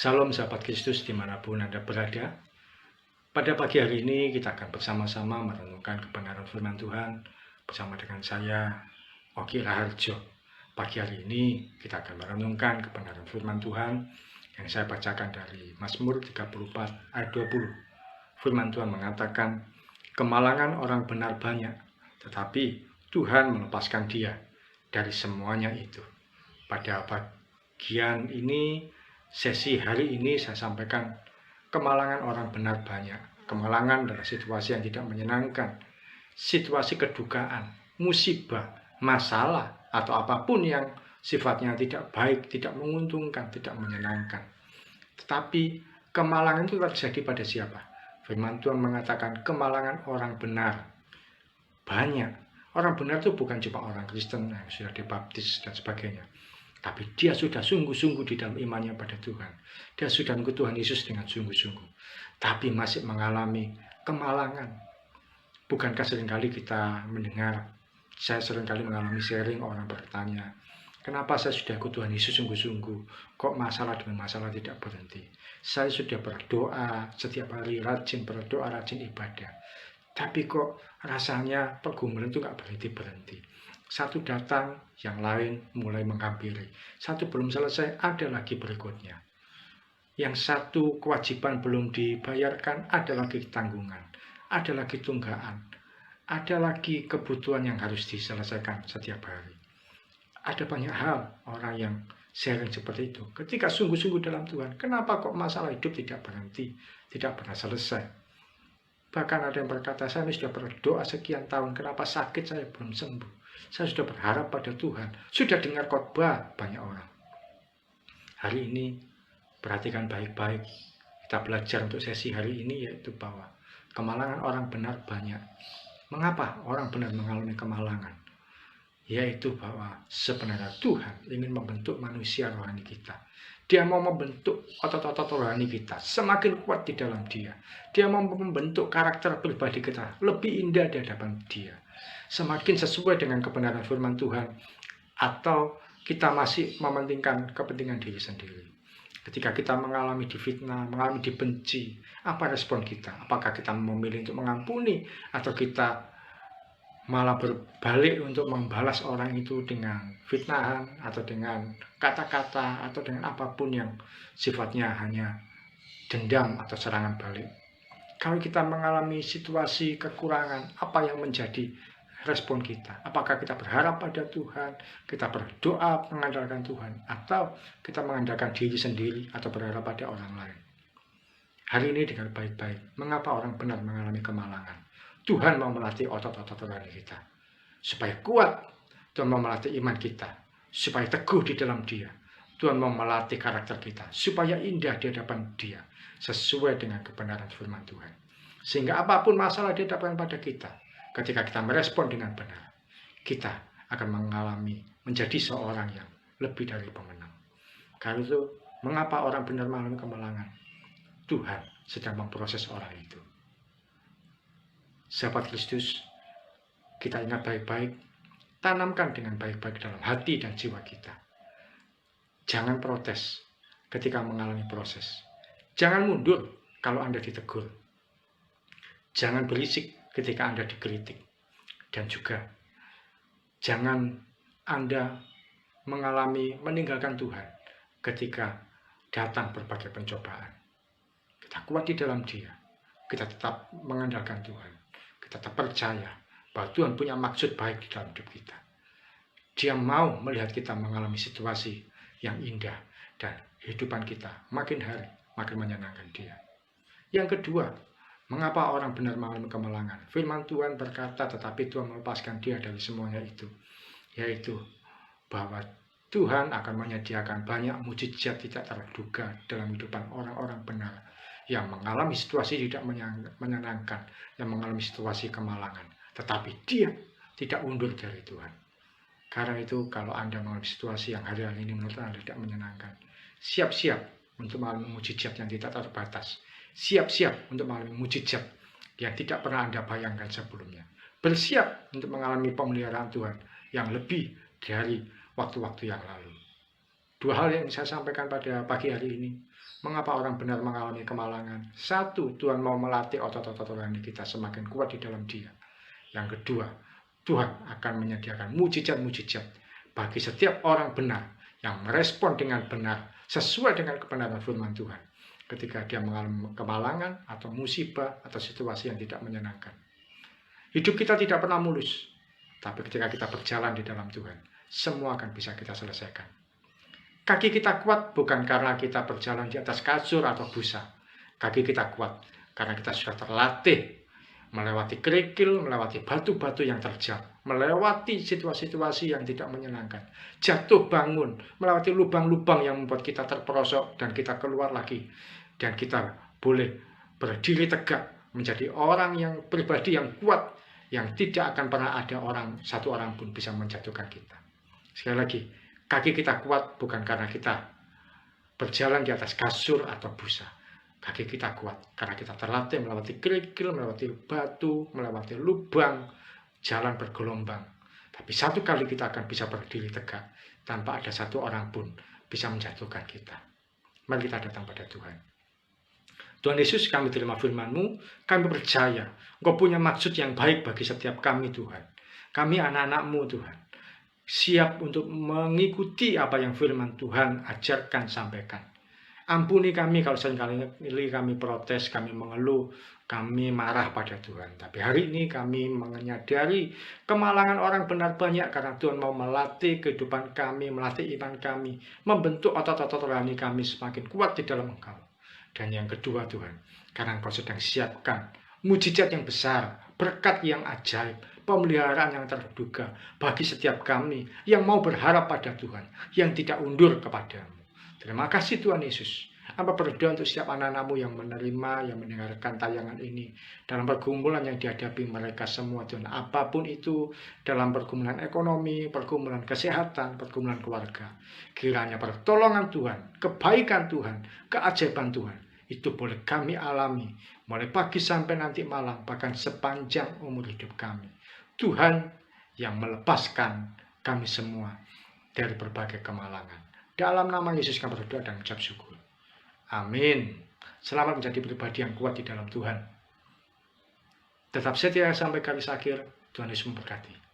Salam sahabat Kristus dimanapun Anda berada. Pada pagi hari ini kita akan bersama-sama merenungkan kebenaran firman Tuhan bersama dengan saya, Oki Raharjo. Pagi hari ini kita akan merenungkan kebenaran firman Tuhan yang saya bacakan dari Mazmur 34 ayat 20. Firman Tuhan mengatakan, kemalangan orang benar banyak, tetapi Tuhan melepaskan dia dari semuanya itu. Pada bagian ini, sesi hari ini saya sampaikan kemalangan orang benar banyak. Kemalangan adalah situasi yang tidak menyenangkan, situasi kedukaan, musibah, masalah, atau apapun yang sifatnya tidak baik, tidak menguntungkan, tidak menyenangkan. Tetapi kemalangan itu terjadi pada siapa? Firman Tuhan mengatakan kemalangan orang benar banyak. Orang benar itu bukan cuma orang Kristen yang sudah dibaptis dan sebagainya, tapi dia sudah sungguh-sungguh di dalam imannya pada Tuhan. Dia sudah mengikut Tuhan Yesus dengan sungguh-sungguh, tapi masih mengalami kemalangan. Bukankah seringkali kita mendengar, saya seringkali mengalami sharing, orang bertanya, kenapa saya sudah ikut Tuhan Yesus sungguh-sungguh, kok masalah demi masalah tidak berhenti? Saya sudah berdoa setiap hari, rajin berdoa, rajin ibadah, tapi kok rasanya pergumulan itu nggak berhenti-berhenti. Satu datang, yang lain mulai menghampiri. Satu belum selesai, ada lagi berikutnya. Yang satu kewajiban belum dibayarkan, ada lagi tanggungan, ada lagi tunggaan, ada lagi kebutuhan yang harus diselesaikan setiap hari. Ada banyak hal orang yang sharing seperti itu. Ketika sungguh-sungguh dalam Tuhan, kenapa kok masalah hidup tidak berhenti, tidak pernah selesai? Bahkan ada yang berkata, saya sudah berdoa sekian tahun, kenapa sakit saya belum sembuh? Saya sudah berharap pada Tuhan, sudah dengar khotbah banyak orang. Hari ini, perhatikan baik-baik. Kita belajar untuk sesi hari ini, yaitu bahwa kemalangan orang benar banyak. Mengapa orang benar mengalami kemalangan? Yaitu bahwa sebenarnya Tuhan ingin membentuk manusia rohani kita. Dia mau membentuk otot-otot rohani kita semakin kuat di dalam dia. Dia mau membentuk karakter pribadi kita lebih indah di hadapan dia, semakin sesuai dengan kebenaran firman Tuhan. Atau kita masih mementingkan kepentingan diri sendiri. Ketika kita mengalami difitnah, mengalami dibenci, apa respon kita? Apakah kita memilih untuk mengampuni, atau kita malah berbalik untuk membalas orang itu dengan fitnahan, atau dengan kata-kata, atau dengan apapun yang sifatnya hanya dendam atau serangan balik? Kalau kita mengalami situasi kekurangan, apa yang menjadi respon kita? Apakah kita berharap pada Tuhan, kita berdoa mengandalkan Tuhan, atau kita mengandalkan diri sendiri atau berharap pada orang lain? Hari ini dengar baik-baik, mengapa orang benar mengalami kemalangan? Tuhan mau melatih otot-otot rohani kita supaya kuat. Tuhan mau melatih iman kita supaya teguh di dalam Dia. Tuhan mau melatih karakter kita supaya indah di hadapan Dia, sesuai dengan kebenaran firman Tuhan. Sehingga apapun masalah di hadapan pada kita, ketika kita merespon dengan benar, kita akan mengalami menjadi seorang yang lebih dari pemenang. Karena itu, mengapa orang benar mengalami kemalangan? Tuhan sedang memproses orang itu. Sahabat Kristus, kita ingat baik-baik, tanamkan dengan baik-baik dalam hati dan jiwa kita. Jangan protes ketika mengalami proses. Jangan mundur kalau Anda ditegur. Jangan berisik ketika Anda dikritik. Dan juga jangan Anda meninggalkan Tuhan ketika datang berbagai pencobaan. Kita kuat di dalam Dia. Kita tetap mengandalkan Tuhan. Kita tetap percaya bahwa Tuhan punya maksud baik di dalam hidup kita. Dia mau melihat kita mengalami situasi yang indah, dan kehidupan kita makin hari makin menyenangkan Dia. Yang kedua, mengapa orang benar mengalami kemalangan? Firman Tuhan berkata, tetapi Tuhan melepaskan dia dari semuanya itu. Yaitu bahwa Tuhan akan menyediakan banyak mujizat tidak terduga dalam kehidupan orang-orang benar yang mengalami situasi tidak menyenangkan, yang mengalami situasi kemalangan. Tetapi dia tidak undur dari Tuhan. Karena itu, kalau Anda mengalami situasi yang hari-hari ini menurut Anda tidak menyenangkan, siap-siap untuk mengalami mujizat yang tidak terbatas. Siap-siap untuk mengalami mujizat yang tidak pernah Anda bayangkan sebelumnya. Bersiap untuk mengalami pemeliharaan Tuhan yang lebih dari waktu-waktu yang lalu. Dua hal yang saya sampaikan pada pagi hari ini. Mengapa orang benar mengalami kemalangan? Satu, Tuhan mau melatih otot-otot rohani kita semakin kuat di dalam Dia. Yang kedua, Tuhan akan menyediakan mujizat-mujizat bagi setiap orang benar yang merespon dengan benar sesuai dengan kebenaran firman Tuhan ketika dia mengalami kemalangan atau musibah atau situasi yang tidak menyenangkan. Hidup kita tidak pernah mulus, tapi ketika kita berjalan di dalam Tuhan, semua akan bisa kita selesaikan. Kaki kita kuat bukan karena kita berjalan di atas kasur atau busa. Kaki kita kuat karena kita sudah terlatih melewati kerikil, melewati batu-batu yang terjal, melewati situasi-situasi yang tidak menyenangkan, jatuh bangun, melewati lubang-lubang yang membuat kita terperosok dan kita keluar lagi. Dan kita boleh berdiri tegak menjadi orang yang pribadi yang kuat, yang tidak akan pernah ada satu orang pun bisa menjatuhkan kita. Sekali lagi, kaki kita kuat bukan karena kita berjalan di atas kasur atau busa. Kaki kita kuat karena kita terlatih melewati kerikil, melewati batu, melewati lubang, jalan bergelombang. Tapi satu kali kita akan bisa berdiri tegak tanpa ada satu orang pun bisa menjatuhkan kita. Mari kita datang pada Tuhan. Tuhan Yesus, kami terima firman-Mu, kami percaya Engkau punya maksud yang baik bagi setiap kami, Tuhan. Kami anak-anak-Mu, Tuhan, siap untuk mengikuti apa yang firman Tuhan ajarkan, sampaikan. Ampuni kami kalau seringkali kami protes, kami mengeluh, kami marah pada Tuhan. Tapi hari ini kami menyadari kemalangan orang benar banyak karena Tuhan mau melatih kehidupan kami, melatih iman kami, membentuk otot-otot rohani kami semakin kuat di dalam Engkau. Dan yang kedua Tuhan, karena Engkau sedang siapkan mujizat yang besar, berkat yang ajaib, pemeliharaan yang terduga bagi setiap kami yang mau berharap pada Tuhan, yang tidak undur kepadamu. Terima kasih Tuhan Yesus. Hamba berdoa untuk setiap anak-anak-Mu yang menerima, yang mendengarkan tayangan ini dalam pergumulan yang dihadapi mereka semua Tuhan. Apapun itu, dalam pergumulan ekonomi, pergumulan kesehatan, pergumulan keluarga. Kiranya pertolongan Tuhan, kebaikan Tuhan, keajaiban Tuhan, itu boleh kami alami mulai pagi sampai nanti malam, bahkan sepanjang umur hidup kami. Tuhan yang melepaskan kami semua dari berbagai kemalangan. Dalam nama Yesus kami berdoa dan mengucap syukur. Amin. Selamat menjadi pribadi yang kuat di dalam Tuhan. Tetap setia sampai garis akhir. Tuhan Yesus memberkati.